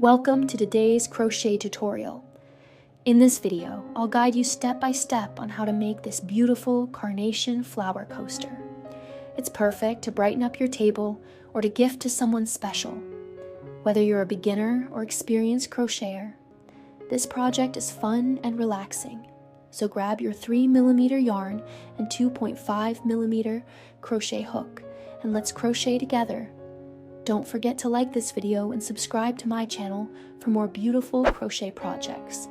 Welcome to today's crochet tutorial. In this video, I'll guide you step by step on how to make this beautiful carnation flower coaster. It's perfect to brighten up your table or to gift to someone special. Whether you're a beginner or experienced crocheter, this project is fun and relaxing. So grab your 3mm yarn and 2.5mm crochet hook and let's crochet together. Don't forget to like this video and subscribe to my channel for more beautiful crochet projects.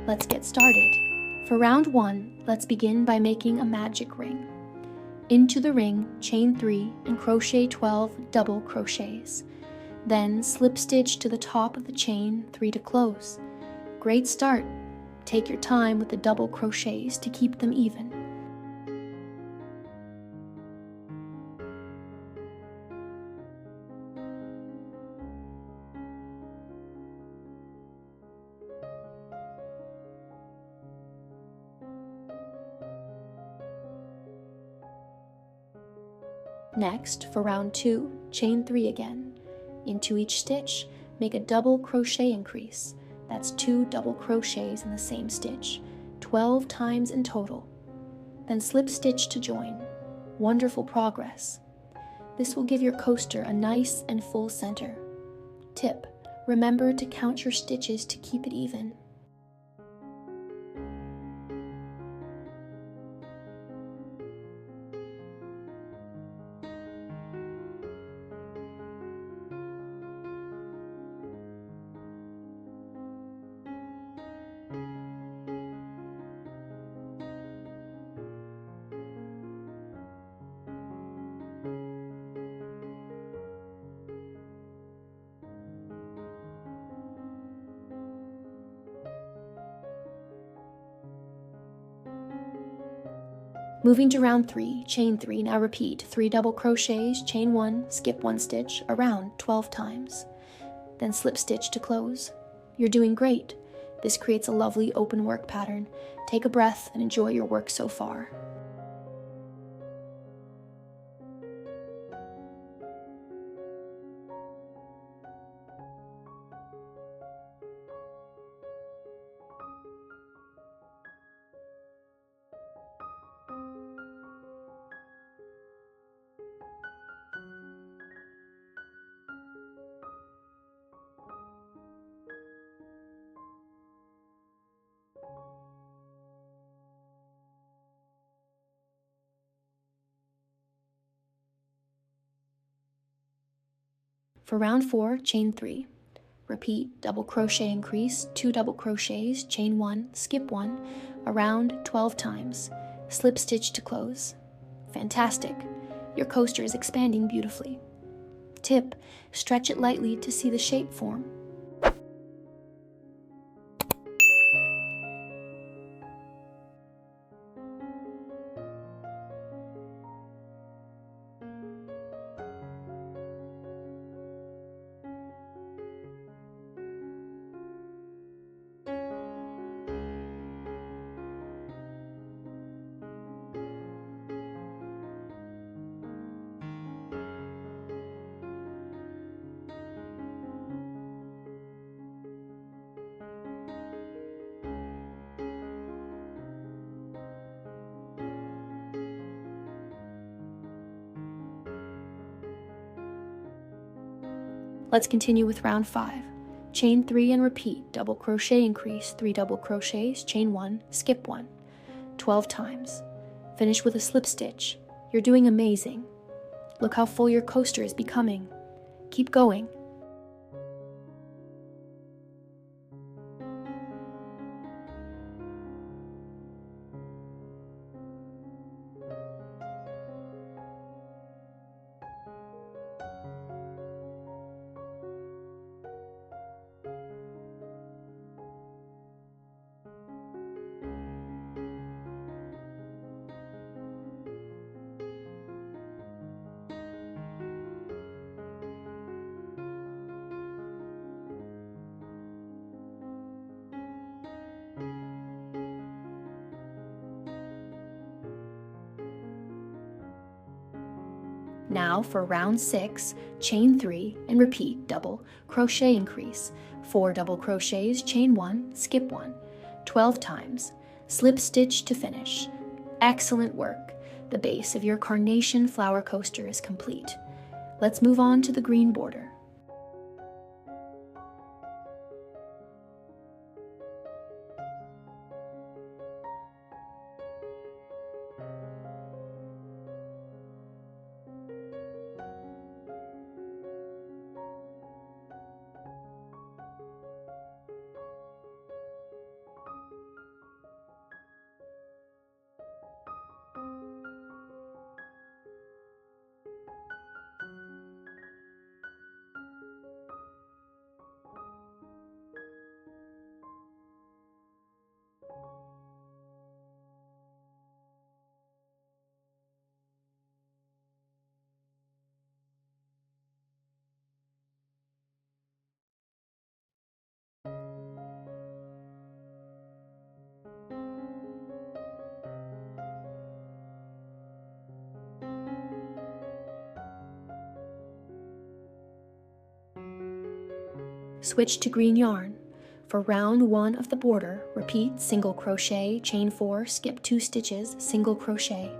Let's get started. For round 1, let's begin by making a magic ring. Into the ring, chain 3 and crochet 12 double crochets. Then slip stitch to the top of the chain 3 to close. Great start. Take your time with the double crochets to keep them even. Next, for round 2, chain 3 again. Into each stitch, make a double crochet increase. That's 2 double crochets in the same stitch, 12 times in total. Then slip stitch to join. Wonderful progress. This will give your coaster a nice and full center. Tip: remember to count your stitches to keep it even. Moving to round 3, chain 3, now repeat 3 double crochets, chain 1, skip 1 stitch, around 12 times. Then slip stitch to close. You're doing great. This creates a lovely open work pattern. Take a breath and enjoy your work so far. For round 4, chain 3. Repeat double crochet increase, 2 double crochets, chain 1, skip 1, around 12 times. Slip stitch to close. Fantastic. Your coaster is expanding beautifully. Tip: stretch it lightly to see the shape form. Let's continue with round 5. Chain 3 and repeat, double crochet increase, 3 double crochets, chain 1, skip 1, 12 times. Finish with a slip stitch. You're doing amazing. Look how full your coaster is becoming. Keep going. Now for round 6, chain 3 and repeat double crochet increase. 4 double crochets, chain 1, skip 1, 12 times, slip stitch to finish. Excellent work! The base of your Carnation flower coaster is complete. Let's move on to the green border. Switch to green yarn. For round 1 of the border, repeat single crochet, chain 4, skip 2 stitches, single crochet,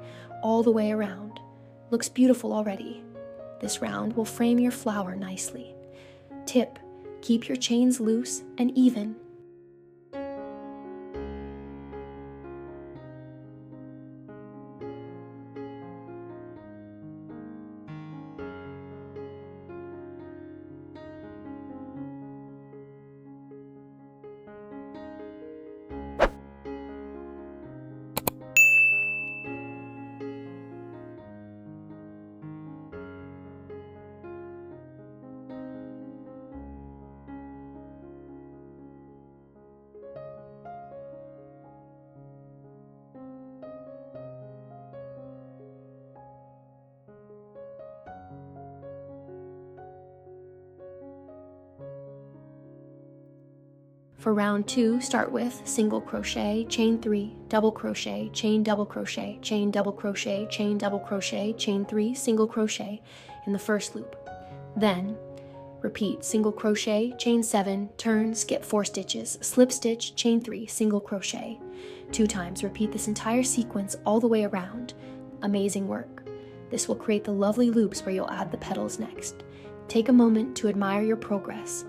all the way around. Looks beautiful already. This round will frame your flower nicely. Tip: keep your chains loose and even. For round 2, start with single crochet, chain 3, double crochet, chain double crochet, chain double crochet, chain double crochet, chain 3, single crochet in the first loop. Then repeat single crochet, chain 7, turn, skip 4 stitches, slip stitch, chain 3, single crochet. 2 times. Repeat this entire sequence all the way around. Amazing work. This will create the lovely loops where you'll add the petals next. Take a moment to admire your progress.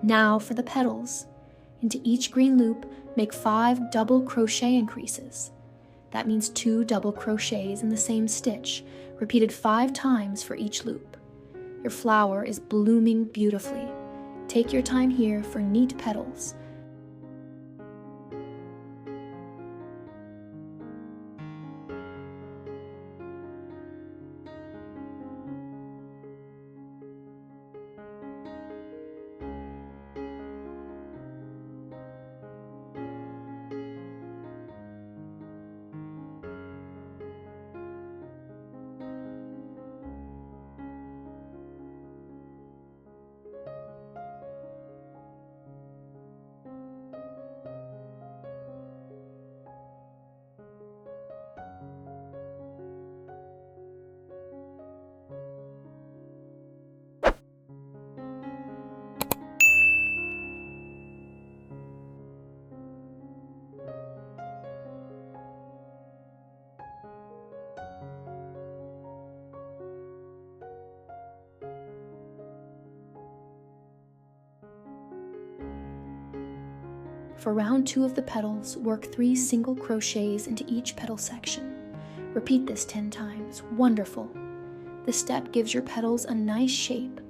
Now for the petals. Into each green loop, make 5 double crochet increases. That means 2 double crochets in the same stitch, repeated 5 times for each loop. Your flower is blooming beautifully. Take your time here for neat petals. For round 2 of the petals, work 3 single crochets into each petal section. Repeat this 10 times. Wonderful! This step gives your petals a nice shape.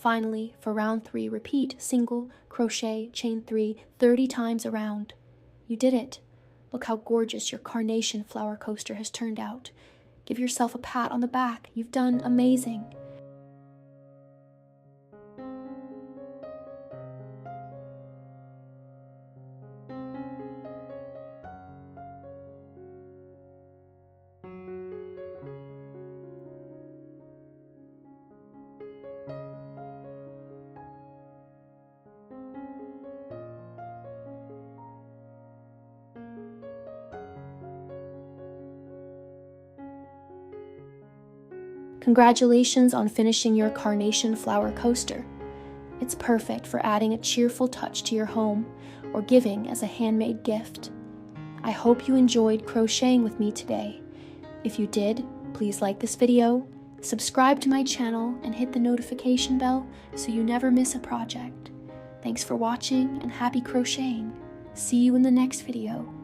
Finally, for round 3, repeat single crochet, chain 3, 30 times around. You did it! Look how gorgeous your carnation flower coaster has turned out. Give yourself a pat on the back. You've done amazing! Congratulations on finishing your carnation flower coaster. It's perfect for adding a cheerful touch to your home or giving as a handmade gift. I hope you enjoyed crocheting with me today. If you did, please like this video, subscribe to my channel, and hit the notification bell so you never miss a project. Thanks for watching and happy crocheting. See you in the next video.